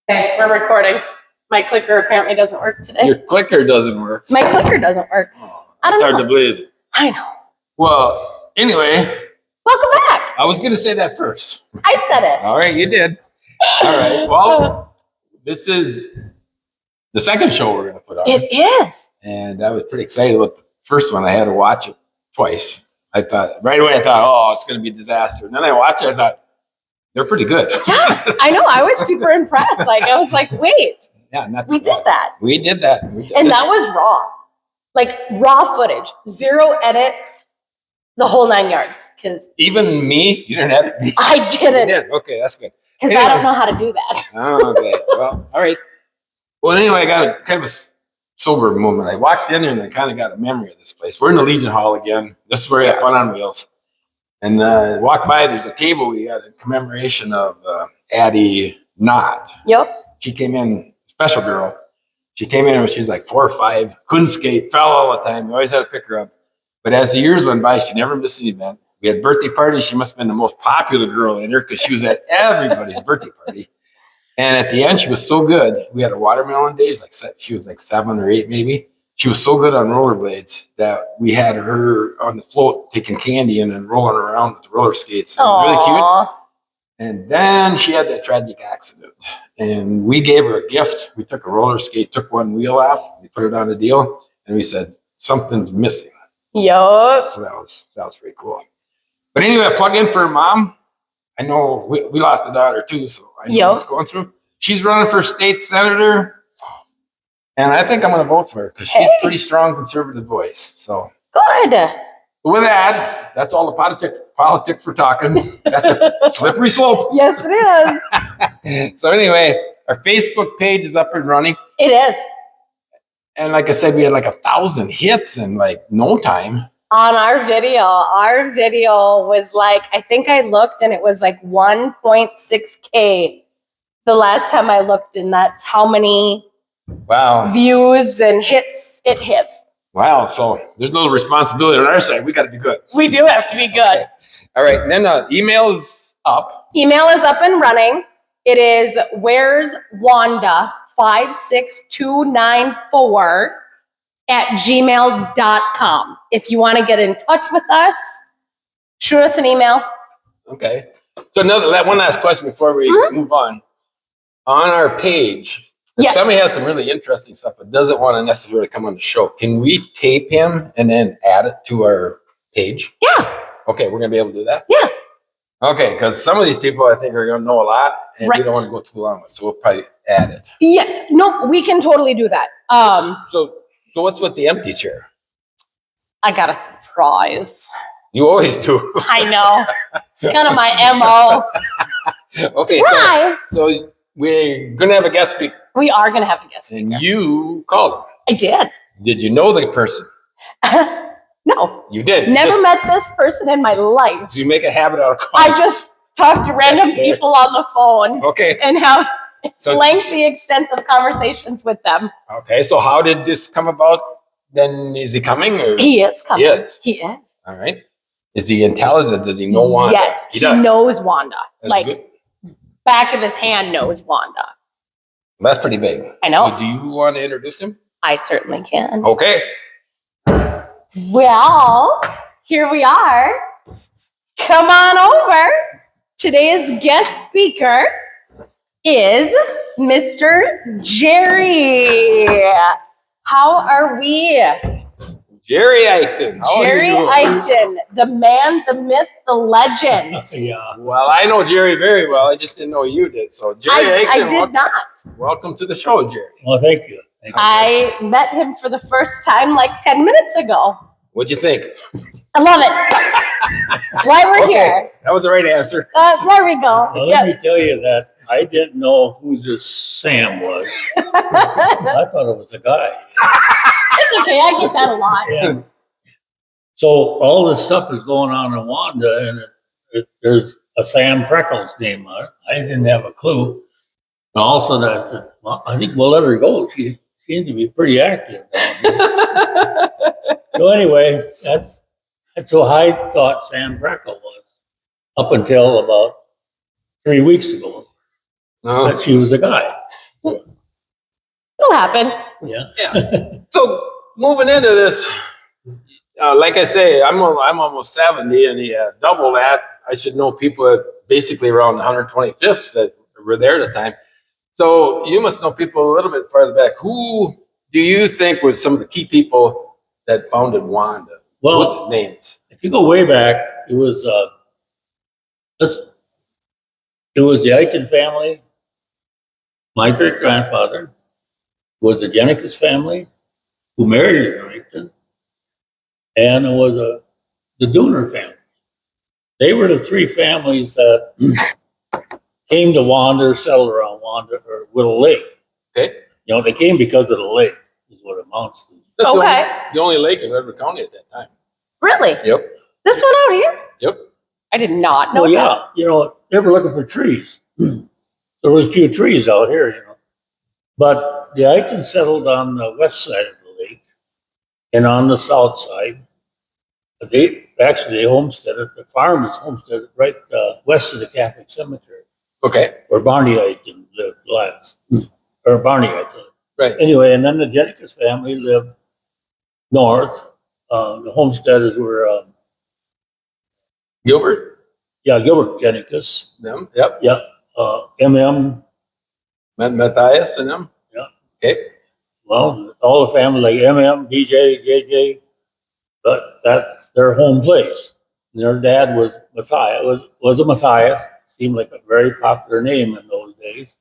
Okay, we're recording. My clicker apparently doesn't work today. Your clicker doesn't work. My clicker doesn't work. Oh, I that's don't hard know. to believe. I know. Well, anyway. Welcome back. I was going to say that first. I said it. All right, you did. All right. Well, this is the second show we're going to put on. It is. And I was pretty excited about the first one. I had to watch it twice. I thought, right away, oh, it's going to be a disaster. And then I watched it, I thought, they're pretty good. Yeah, I know. I was super impressed. I was like, wait. Yeah, we did that. We did that. And that was raw. Like raw footage. 0 edits. The whole 9 yards. Because even me, you didn't edit me. I didn't. You did. Okay, that's good. Because anyway. I don't know how to do that. Oh, okay. Well, all right. Well, anyway, I got a kind of a sober moment. I walked in and I kind of got a memory of this place. We're in the Legion Hall again. This is where we have Fun on Wheels. And walk by, there's a table we had in commemoration of Addie Knott. Yep. She came in, special girl. She came in when she was like 4 or 5, couldn't skate, fell all the time. We always had to pick her up. But as the years went by, she never missed an event. We had birthday parties. She must have been the most popular girl in there because she was at everybody's birthday party. And at the end, she was so good. We had a watermelon days, she was like 7 or 8 maybe. She was so good on rollerblades that we had her on the float taking candy and then rolling around with the roller skates. It was really cute. And then she had that tragic accident. And we gave her a gift. We took a roller skate, took one wheel off, we put it on the deal, and we said, something's missing. Yup. So that was pretty cool. But anyway, I plug in for her mom. I know we lost a daughter too, so I know what's going through. She's running for state senator. And I think I'm going to vote for her because she's a pretty strong conservative voice. So good. With that, that's all the politics for talking. That's a slippery slope. Yes, it is. So anyway, our Facebook page is up and running. It is. And like I said, we had like 1,000 hits in like no time. On our video was like, I think I looked and it was like 1.6K the last time I looked, and that's how many views and hits it hit. Wow. So there's a little responsibility on our side. We got to be good. We do have to be good. Okay. All right. And then email is up. Email is up and running. It is where's Wanda 56294 @gmail.com. If you want to get in touch with us, shoot us an email. Okay. So one last question before we move on. On our page, if somebody has some really interesting stuff but doesn't want to necessarily come on the show, can we tape him and then add it to our page? Yeah. Okay, we're going to be able to do that? Yeah. Okay, because some of these people I think are going to know a lot, and we don't want to go too long with it, so we'll probably add it. Yes. No, we can totally do that. So what's with the empty chair? I got a surprise. You always do. I know. It's kind of my MO. Okay, so we're going to have a guest speaker. We are going to have a guest speaker. And you called him. I did. Did you know the person? No. You did? Never met this person in my life. So you make a habit out of calling. I just talk to random people on the phone. Okay. And have lengthy, extensive conversations with them. Okay, so how did this come about? Then is he coming? Or? He is coming. He is? He is. All right. Is he intelligent? Does he know Wanda? Yes, he knows Wanda. That's good. Back of his hand knows Wanda. That's pretty big. I know. So do you want to introduce him? I certainly can. Okay. Well, here we are. Come on over. Today's guest speaker is Mr. Jerry. How are we? Jerry Eichten. Jerry Eichten, the man, the myth, the legend. Yeah. Well, I know Jerry very well. I just didn't know you did. So Jerry Eichten, I did not. Welcome to the show, Jerry. Well, thank you. I met him for the first time like 10 minutes ago. What'd you think? I love it. That's why we're here. That was the right answer. There we go. Well, let me tell you that I didn't know who this Sam was. I thought it was a guy. It's okay. I get that a lot. And so all this stuff is going on in Wanda, and there's a Sam Freckles name on it. I didn't have a clue. And also I said, well, I think we'll let her go. She seems to be pretty active down here. So anyway, that's who I thought Sam Freckles was up until about 3 weeks ago. That she was a guy. It'll happen. Yeah. Yeah. So moving into this, like I say, I'm almost 70, and double that. I should know people at basically around 125th that were there at the time. So you must know people a little bit farther back. Who do you think were some of the key people that founded Wanda? Well, what names? If you go way back, it was the Eichten family. My great grandfather was the Jenicus family, who married in Eichten, and it was the Dooner family. They were the three families that came to Wanda, settled around Wanda, or Willow Lake. Okay. They came because of the lake, is what it amounts to. That's Okay. the only lake in Redwood County at that time. Really? Yep. This one out here? Yep. I did not know Well, that. yeah, they were looking for trees. There was a few trees out here, But the Eichten settled on the west side of the lake, and on the south side, they homesteaded. The farm is homesteaded right west of the Catholic cemetery, Okay. where Barney Eichten lived last, or Barney Eichten. Right. Anyway, and then the Jenicus family lived north. The homesteaders were, Gilbert. Gilbert Jenicus. Them. Yep. Yeah, M.M. Matthias and them. Yeah. Okay. Well, all the family like M.M., DJ, JJ, but that's their home place. And their dad was Matthias, was a Matthias. Seemed like a very popular name in those days.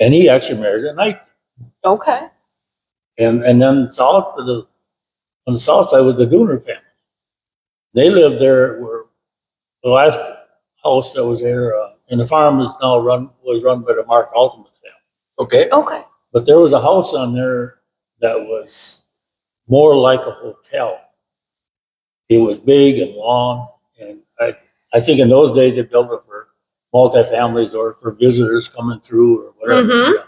And he actually married a knight. Okay. And then on the south side was the Dooner family. They lived there where the last house that was there, and the farm is now was run by the Mark Ultimate family. Okay. Okay. But there was a house on there that was more like a hotel. It was big and long, and I think in those days they built it for multi-families or for visitors coming through or whatever. Mhm. Yeah.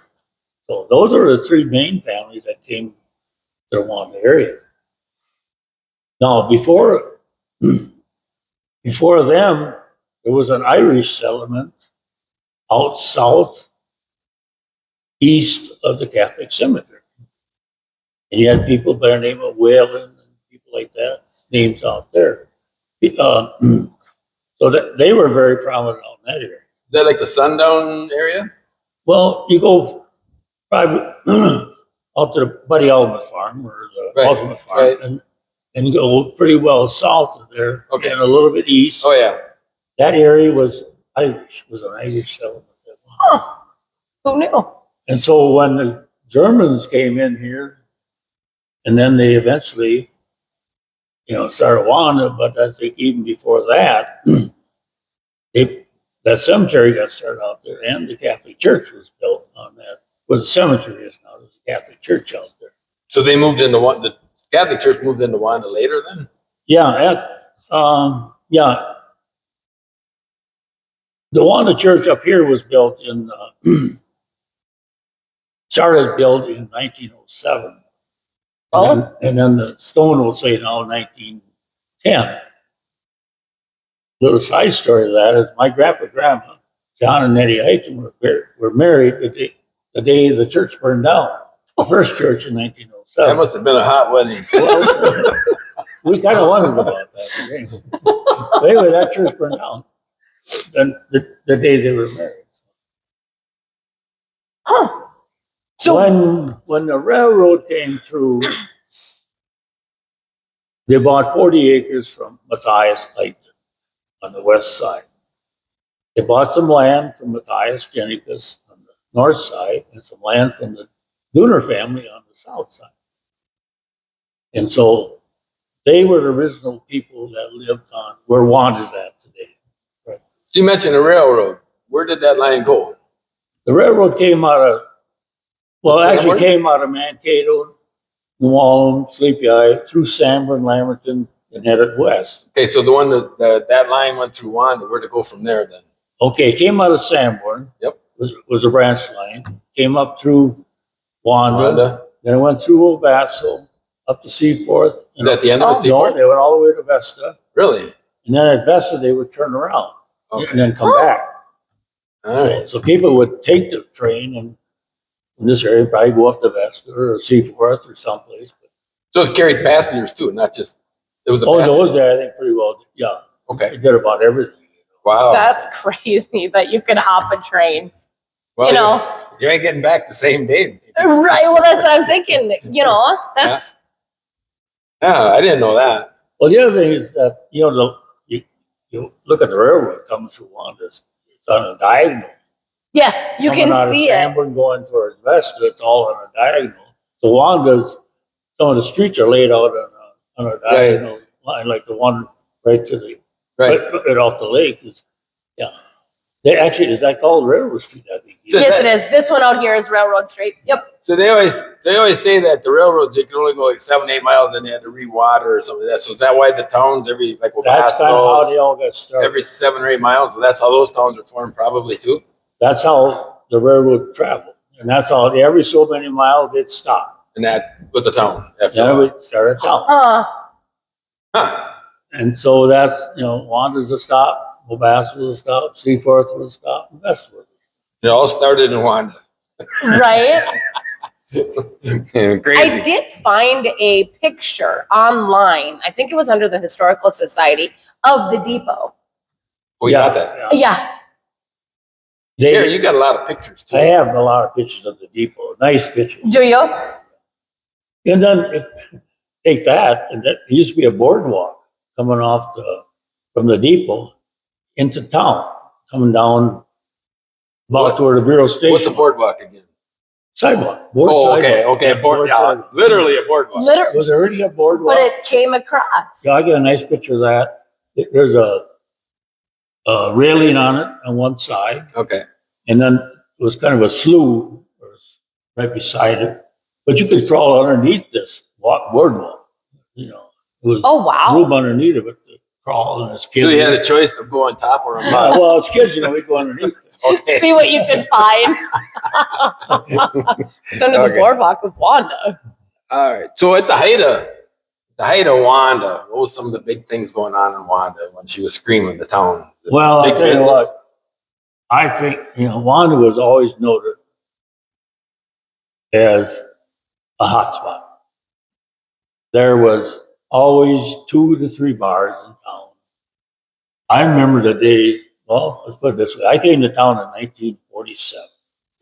So those are the three main families that came to the Wanda area. Now, before them, there was an Irish settlement out south, east of the Catholic cemetery. And you had people by the name of Whalen and people like that, names out there. So that they were very prominent out in that area. Is that like the Sundown area? Well, you go probably out to the Buddy Ultimate farm or the Right, Ultimate farm, right. and go pretty well south of there, Okay. and a little bit east. Oh yeah. That area was Irish, was an Irish settlement. Huh. Who knew? And so when the Germans came in here, and then they eventually, started Wanda, but I think even before that, that cemetery got started out there, and the Catholic Church was built on that. Where the cemetery is now, there's a Catholic Church out there. So they moved into the Catholic Church moved into Wanda later then? Yeah, yeah. The Wanda Church up here was built started built in 1907. And then the stone will say now 1910. Little side story of that is my grandma, John and Nettie Eichten, were married the day the church burned down. The first church in 1907. That must have been a hot wedding. We kind of wondered about that. But anyway, that church burned down. Then the day they were married. Huh. So when the railroad came through, they bought 40 acres from Matthias Eichten on the west side. They bought some land from Matthias Jenicus on the north side and some land from the Dooner family on the south side. And so they were the original people that lived on where Wanda's at today. Right. You mentioned the railroad. Where did that line go? The railroad came out of, came out of Mankato, New Ulm, Sleepy Eye, through Sanborn, Lamberton, and headed west. Okay, so the one that line went through Wanda. Where to go from there then? Okay, it came out of Sanborn. Yep. Was a branch line. Came up through Wanda. Then it went through Old Vassal, up to Seaforth. Is that the end of it? No, Seaforth? they went all the way to Vesta. Really? And then at Vesta, they would turn around Okay. and then come back. All right. So people would take the train and in this area, probably go up to Vesta or Seaforth or someplace. So it carried passengers too, not just, it was a Oh, passenger. those there, I think pretty well, yeah. Okay. They did about everything. Wow. That's crazy that you could hop a train. Well, You know. you ain't getting back the same day. Right. Well, that's what I'm thinking. You know, that's Yeah, I didn't know that. Well, the other thing is that, you look at the railroad coming through Wanda, it's on a diagonal. yeah, you Coming can out see of it. Sanborn going towards Vesta, it's all on a diagonal. So Wanda's, some of the streets are laid out on a diagonal line, like the one right to the, right off the lake is, yeah. They actually, is that called Railroad Street, I think? So Yes, it is. This one out here is Railroad Street. Yep. So they always say that the railroads, they can only go like 7, 8 miles and they had to re-water or something like that. So is that why the towns every, like That's kind of how they Wabasso, all got started. every 7 or 8 miles? So that's how those towns are formed probably too? That's how the railroad traveled. And that's how, every so many miles it stopped. And that was the town after Then all. we started town. Huh. And so that's, Wanda's a stop, Wabasso was a stop, Seaforth was a stop, and Vesta was a stop. It all started in Wanda. Right. Crazy. I did find a picture online. I think it was under the Historical Society of the depot. We got that. Yeah. Jerry, you got a lot of pictures too. I have a lot of pictures of the depot, nice pictures. Do you? And then take that, and that used to be a boardwalk coming off from the depot into town, coming down about toward the Bureau Station. What's a boardwalk again? Sidewalk. Okay. Board sidewalk. Literally a boardwalk. It was already a boardwalk. But it came across. Yeah, I got a nice picture of that. There's a railing on it on one side, Okay. and then it was kind of a slough right beside it. But you could crawl underneath this boardwalk. It was Oh, wow. room underneath of it to crawl, and as kids. So you had a choice to go on top or on Yeah, bottom. well, as kids, we go underneath. Okay. See what you can find. It's under the Okay. boardwalk with Wanda. All right. So at the height of Wanda, what was some of the big things going on in Wanda when she was screaming the town? Well, Big I'll tell you business? what, I think, Wanda was always noted as a hot spot. There was always 2 to 3 bars in town. I remember the days, well, let's put it this way. I came to town in 1947.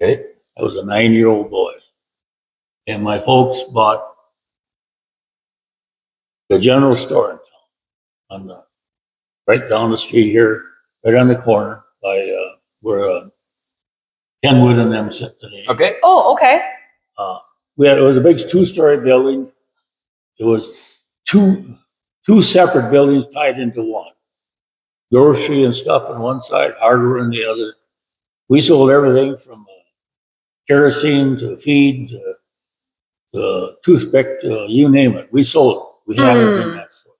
Okay. I was a 9-year-old boy. And my folks bought the general store in town, right down the street here, right on the corner by where Kenwood and them sit today. Okay. Oh, okay. It was a big 2-story building. It was two separate buildings tied into one. Grocery and stuff on one side, hardware on the other. We sold everything from kerosene to feed to toothpick to you name it. We sold it. We had it in that store.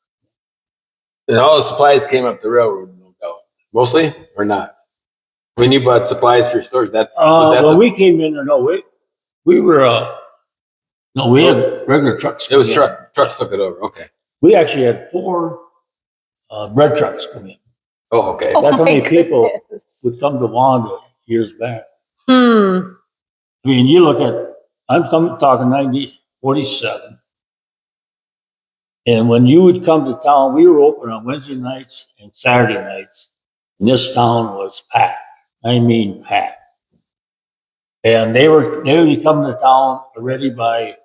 And all the supplies came up the railroad, no doubt. Mostly or not? When you bought supplies for your stores, When we came in, we were we had regular trucks. It was trucks took it over. Okay. We actually had 4 bread trucks come in. Oh, okay. That's how my many people goodness. would come to Wanda years back. Hmm. I mean, you look at, talking 1947. And when you would come to town, we were open on Wednesday nights and Saturday nights. And this town was packed. I mean, packed. And they would be coming to town already by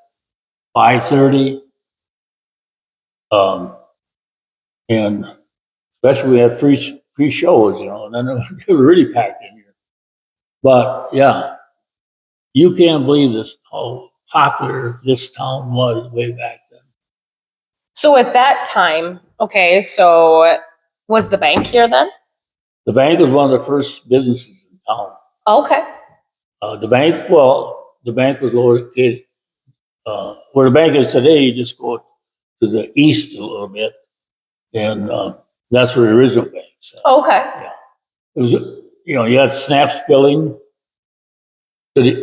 5:30. And especially we had free shows, and then they were really packed in here. But yeah, you can't believe this, how popular this town was way back then. So at that time, okay, so was the bank here then? The bank was one of the first businesses in town. Okay. The bank was located, where the bank is today, you just go to the east a little bit, and that's where the original bank is. Okay. It was, you had Snap's Building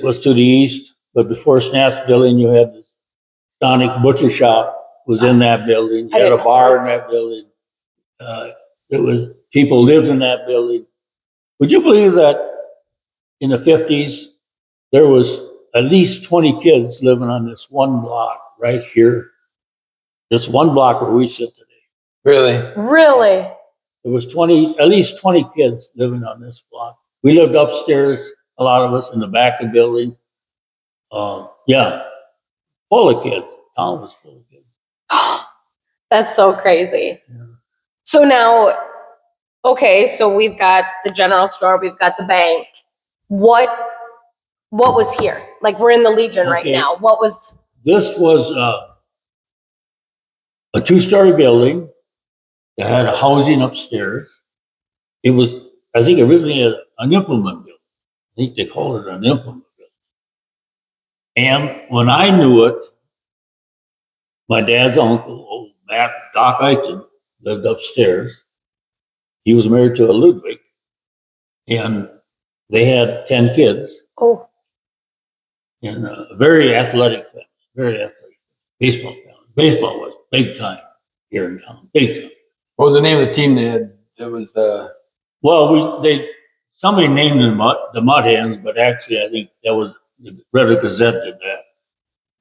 was to the east, but before Snap's Building, you had the Sonic Butcher Shop was in that building. You had a bar in that building. People lived in that building. Would you believe that in the 50s, there was at least 20 kids living on this one block right here. This one block where we sit today. Really? Really? There was at least 20 kids living on this block. We lived upstairs, a lot of us in the back of the building. Yeah, full of kids. Town was full of kids. That's so crazy. Yeah. So now, okay, so we've got the general store, we've got the bank. What was here? Like, we're in the Legion right Okay. now. What was? This was a two-story building that had a housing upstairs. It was, I think, originally an implement building. I think they called it an implement building. And when I knew it, my dad's uncle, old Doc Eichten, lived upstairs. He was married to a Ludwig, and they had 10 kids. Oh, And a very athletic family, very athletic. Baseball family. Baseball was big time here in town, big time. What was the name of the team they had? It was the. Well, somebody named them the Mud Hens, but actually I think that was the Red Gazette did that.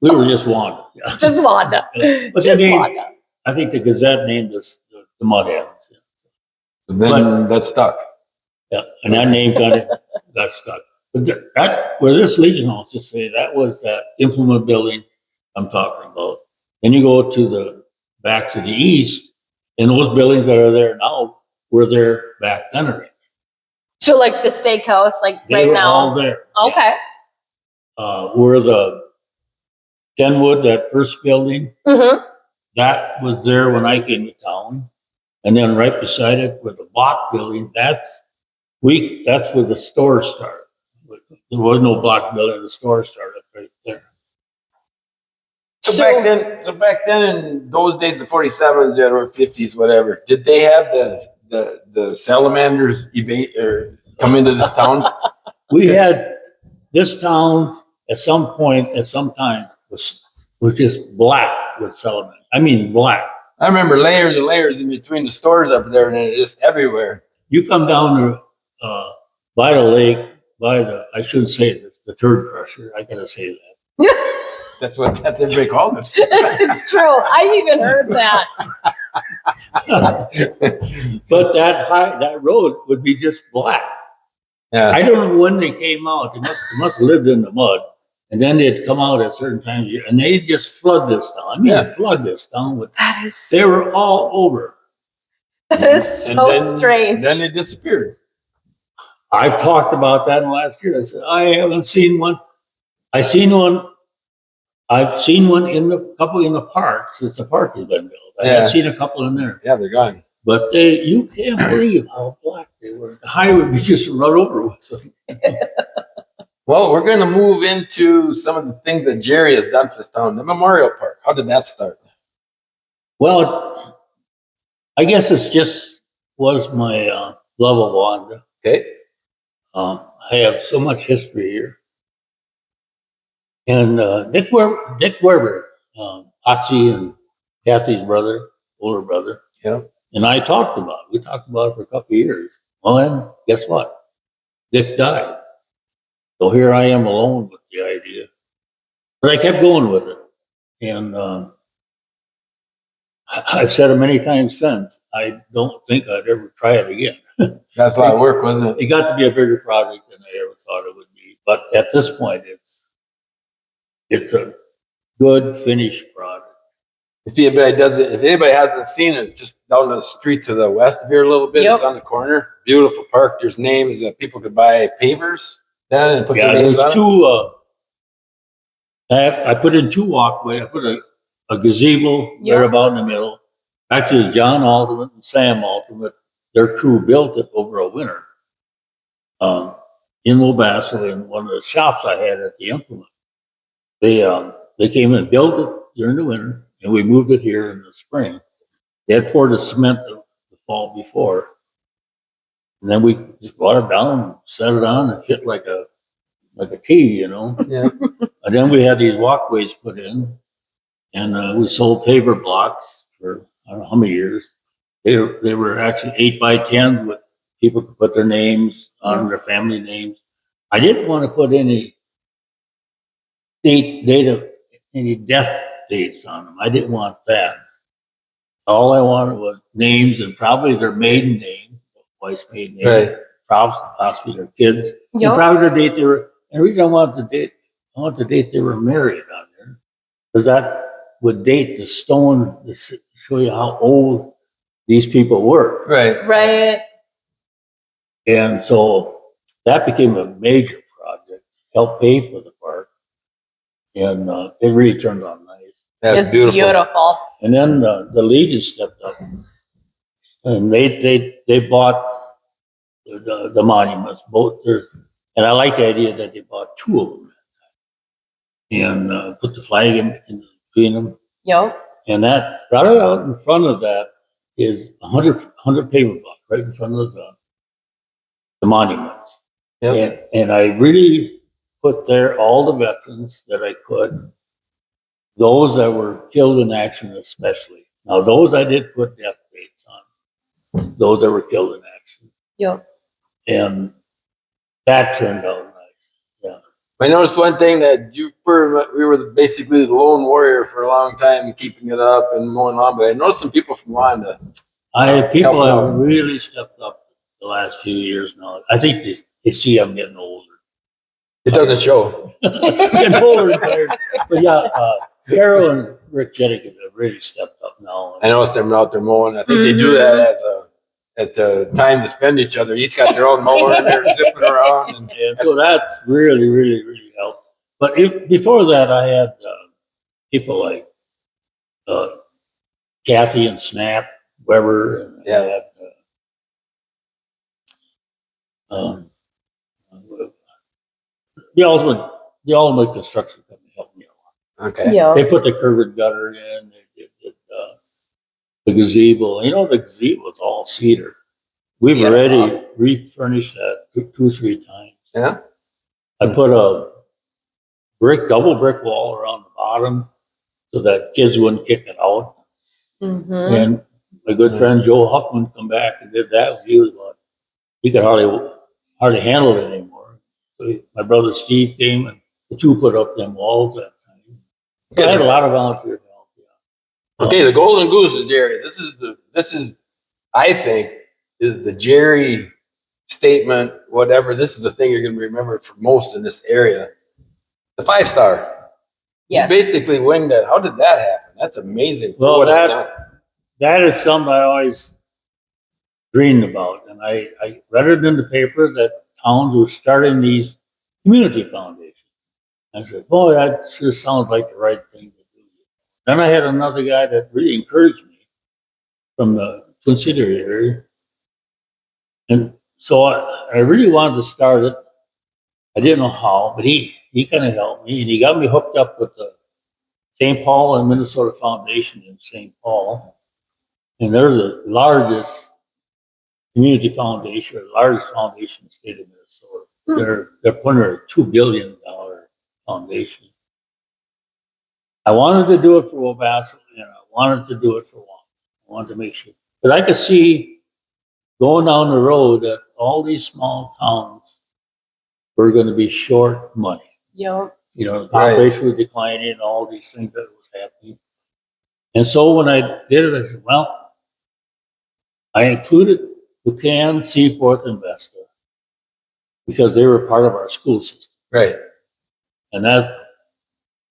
We were just Wanda. Yeah. just Wanda. But Just they named, Wanda. I think the Gazette named us the Mud Hens. Yeah. And then that stuck. Yeah, and that name kind of got stuck. But that where this Legion House, just say that was that implement building I'm talking about. Then you go to back to the east, and those buildings that are there now were there back then already. So like the steakhouse, like They right were now. all there. Okay. Yeah. Where the Kenwood, that first building, Mm-hmm. that was there when I came to town. And then right beside it where the block building, that's where the store started. There was no block building, the store started right there. So back then in those days, the 47s or 50s, whatever, did they have the salamanders evade or come into this town? We had this town at some point, at some time, was just black with salamanders. I mean, black. I remember layers and layers in between the stores up there, and it's just everywhere. You come down to by the lake, I shouldn't say this, the turd crusher. I gotta say that. That's what everybody called it. It's true. I even heard that. But that road would be just black. Yeah. I don't know when they came out. They must have lived in the mud. And then they'd come out at certain times, and they'd just flood this town. I mean, flood this town with. That is. They were all over. That is so strange. Then they disappeared. I've talked about that in the last year. I said, I haven't seen one. I've seen one in a couple in the park since the park has been built. I've seen a couple in there. Yeah, they're gone. But you can't believe how black they were. The highway would be just run over with them. Well, we're going to move into some of the things that Jerry has done for this town. The Memorial Park. How did that start? Well, I guess it's just was my love of Wanda. Okay. I have so much history here. And Dick Werber, Patsy and Kathy's brother, older brother. Yeah. And I talked about it. We talked about it for a couple of years. Well, then, guess what? Dick died. So here I am alone with the idea. But I kept going with it. And I've said it many times since, I don't think I'd ever try it again. That's a lot of work, wasn't it? It got to be a bigger project than I ever thought it would be. But at this point, it's a good finished product. If anybody hasn't seen it, it's just down the street to the west of here a little bit. Yep. It's on the corner. Beautiful park. There's names that people could buy pavers then and put their names there's on it. two. I put in two walkways. I put a gazebo right about in the middle. Actually, John Alderman and Sam Alderman, their crew built it over a winter in Wabasco in one of the shops I had at the implement. They came and built it during the winter, and we moved it here in the spring. They had poured the cement the fall before, and then we just brought it down and set it on and fit like a T, you know. Yeah. And then we had these walkways put in, and we sold paver blocks for I don't know how many years. They were actually 8x10s with people could put their names on, their family names. I didn't want to put any date of any death dates on them. I didn't want that. All I wanted was names and probably their maiden name, wife's maiden name, Right. possibly their kids, and Yep. probably the date they were. And the reason I want the date they were married on there, because that would date the stone to show you how old these people were. Right. Right. And so that became a major project, helped pay for the park, and it really turned out nice. That's It's beautiful. And then the Legion stepped up, and they bought the monuments, both. And I like the idea that they bought two of them and put the flag in between them. Yep. And that right out in front of that is 100 paper blocks right in front of the monuments. Yep. And I really put there all the veterans that I could, those that were killed in action especially. Now those I did put death dates on, those that were killed in action. Yep. And that turned out nice. Yeah. I noticed one thing that we were basically the lone warrior for a long time, keeping it up and going on. But I noticed some people from Wanda. People helping have out. really stepped up the last few years now. I think they see I'm getting older. It doesn't show. Getting older and tired. But yeah, Carol and Rick Jennings have really stepped up now. I noticed them out there mowing. I think they do that at the time to spend each other. Each got their own mower and they're zipping around. And So that's really, really, really helped. But before that, I had people like Kathy and Snap Weber, and I had the ultimate construction company helped me a lot. okay. Yeah. They put the curb and gutter in. They did the gazebo. You know, the gazebo was all cedar. We've already refurnished that 2-3 times. Yeah. I put a double brick wall around the bottom so that kids wouldn't kick it out. Mm-hmm. And my good friend Joe Huffman come back and did that. He could hardly handle it anymore. So my brother Steve came and the two put up them walls that time. So I had a lot of volunteer help. Yeah. Okay, the golden goose is Jerry. This is I think is the Jerry statement, whatever. This is the thing you're gonna remember for most in this area. The 5-star. Yes. You basically winged that. How did that happen? That's amazing. Well, that is something I always dreamed about. And I read it in the paper that towns were starting these community foundations. I said, boy, that sure sounds like the right thing to do. Then I had another guy that really encouraged me from the Twin City area. And so I really wanted to start it. I didn't know how, but he kind of helped me, and he got me hooked up with the St. Paul and Minnesota Foundation in St. Paul. And they're the largest community foundation, the largest foundation in the state of Minnesota. They're putting a $2 billion foundation. I wanted to do it for Wabasca, and I wanted to do it for Wanda. I wanted to make sure. But I could see going down the road that all these small towns were going to be short money. Yep. You know, the population was declining and all these things that was happening. And so when I did it, I said, well, I included Buchanan, Seaforth, and Vesta because they were part of our school system. right. And that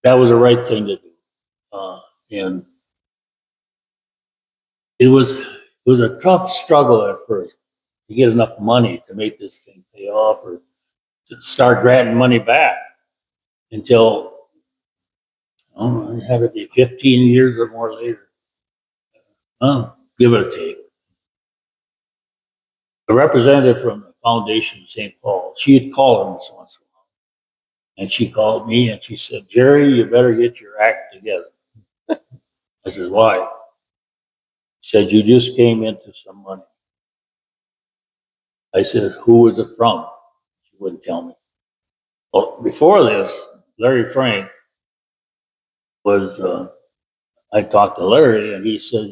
was the right thing to do. And it was a tough struggle at first to get enough money to make this thing pay off or to start granting money back until it had to be 15 years or more later. Give it a take. A representative from the foundation in St. Paul, she had called him once in a while. And she called me and she said, Jerry, you better get your act together. I said, why? She said, you just came into some money. I said, who was it from? She wouldn't tell me. Well, before this, Larry Frank was, I talked to Larry and he said,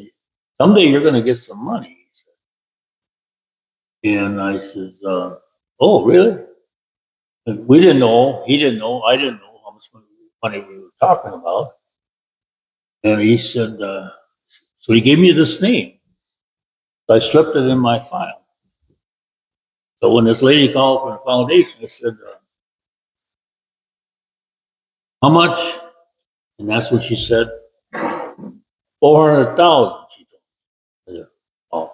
someday you're going to get some money. He said. And I says, oh, really? And we didn't know. He didn't know. I didn't know how money we were talking about. And he said, so he gave me this name. So I slipped it in my file. So when this lady called from the foundation, I said, how much? And that's what she said. 400,000. She told me. I said, oh.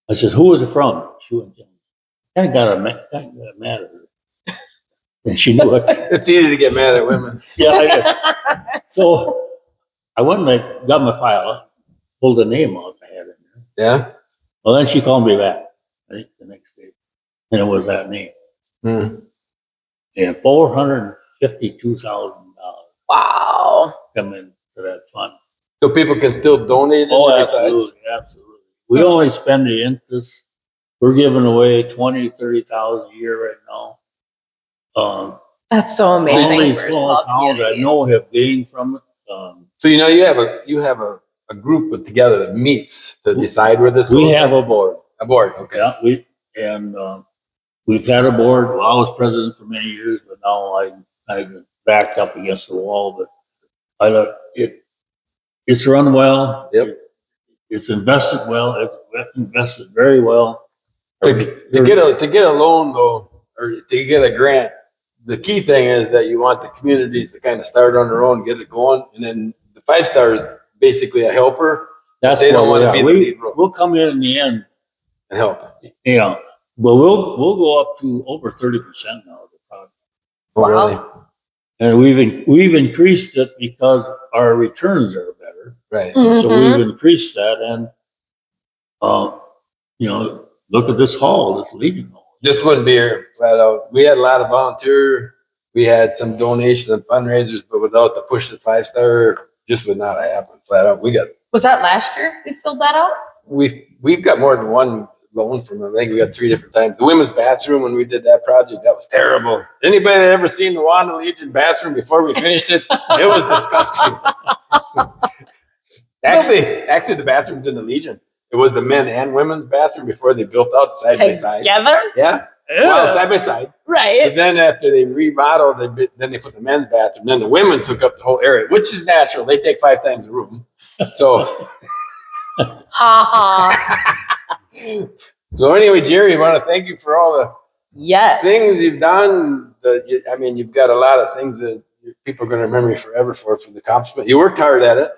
I said, who was it from? She went, kind of got mad at her. And she knew it. It's easy to get mad at women. Yeah, I did. So I went and I got my file, pulled the name out I had in there. Yeah. Well, then she called me back, I think the next day, and it was that name. Hmm. And $452,000 Wow. come into that fund. So people can still donate. Oh, besides? absolutely. We only spend the interest. We're giving away 20, 30,000 a year right now. That's so amazing. All these for small towns I communities. know have gained from it. So you have a group put together that meets to decide where this goes. We have a board. A board, okay. Yeah, we've had a board. Well, I was president for many years, but now I backed up against the wall. But it's run well. Yep. It's invested well. It's invested very well. To get a loan though, or to get a grant, the key thing is that you want the communities to kind of start on their own, get it going, and then the 5-star is basically a helper. That's they don't want to be the lead role. We'll come in the end and help. You know, but we'll go up to over 30% now of the project. Oh, Wow. really? And we've increased it because our returns are better. Right. So we've increased that, and look at this hall, this Legion Hall. Just wouldn't be here flat out. We had a lot of volunteer. We had some donations and fundraisers, but without the push to 5-star, just would not happen flat out. Was that last year we filled that out? We've got more than one loan from them. I think we got 3 different times. The women's bathroom, when we did that project, that was terrible. Anybody that ever seen the Wanda Legion bathroom before we finished it? It was disgusting. Actually, the bathrooms in the Legion, it was the men and women's bathroom before they built out side by side. Together? Yeah. Ew. Well, side by side. Right. So then after they remodeled, then they put the men's bathroom. Then the women took up the whole area, which is natural. They take 5 times the room. So. Ha ha. So anyway, Jerry, I want to thank you for all the things you've done. You've got a lot of things that people are going to remember you forever for the accomplishment. You worked hard at it.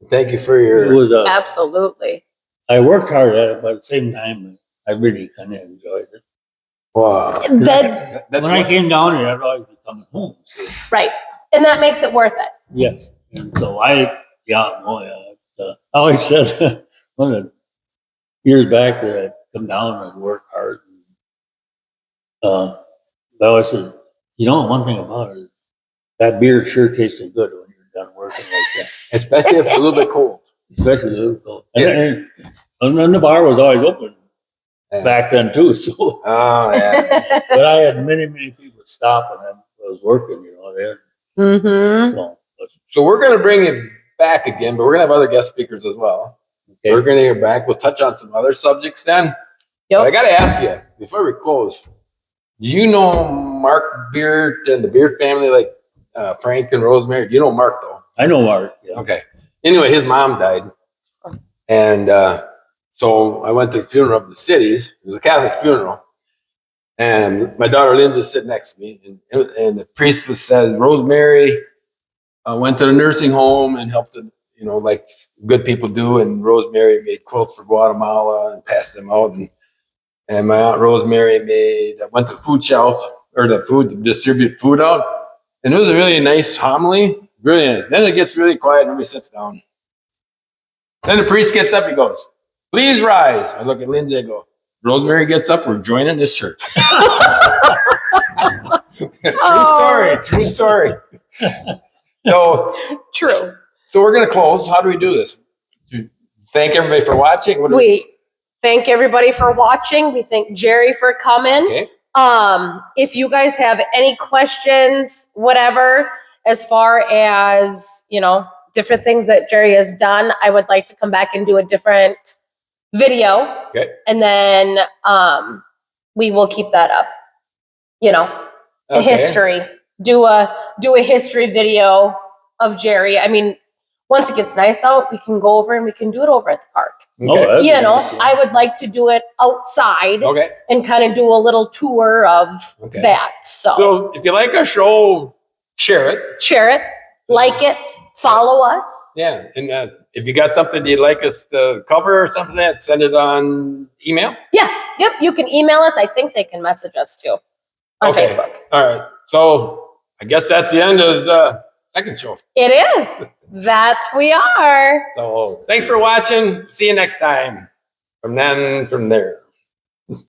Thank you for your. Absolutely. I worked hard at it, but at the same time, I really kind of enjoyed it. Wow. When I came down here, I'd always be coming home. So. Right. And that makes it worth it. Yes. And so I always said one of the years back that I'd come down and work hard. I always said, one thing about it is that beer sure tasted good when you're done working like that. Especially if it's a little bit cold. Especially a little cold. And then the bar was always open back then too. So. Oh, yeah. But I had many, many people stop and I was working, So we're going to bring it back again, but we're going to have other guest speakers as well. Okay. We're going to get back. We'll touch on some other subjects then. Yep. But I got to ask you, before we close, do you know Mark Beard and the Beard family, like Frank and Rosemary? Do you know Mark, though? I know Mark. Yeah. Okay. Anyway, his mom died. And so I went to the funeral of the cities. It was a Catholic funeral. And my daughter Lindsay is sitting next to me. And the priestess says, Rosemary went to the nursing home and helped, like good people do. And Rosemary made quilts for Guatemala and passed them out. And my Aunt Rosemary went to the food shelf or the food to distribute food out. And it was a really nice homily. Really nice. Then it gets really quiet and everybody sits down. Then the priest gets up, he goes, please rise. I look at Lindsay, I go, Rosemary gets up, we're joining this church. True story. So true. So we're going to close. How do we do this? Thank everybody for watching. We thank everybody for watching. We thank Jerry for coming. Okay. If you guys have any questions, whatever, as far as, different things that Jerry has done, I would like to come back and do a different video. Okay. And then we will keep that up, in history. do a history video of Jerry. I mean, once it gets nice out, we can go over and we can do it over at the park. Okay. that'd be You know, nice, yeah. I would like to do it outside Okay. and kind of do a little tour of Okay. that. So So if you like our show, share it. share it, like it, follow us. Yeah. And if you got something you'd like us to cover or something like that, send it on email. Yeah, yep. You can email us. I think they can message us too on Okay. Facebook. All right. So I guess that's the end of the second show. It is. That we are. So thanks for watching. See you next time. From there.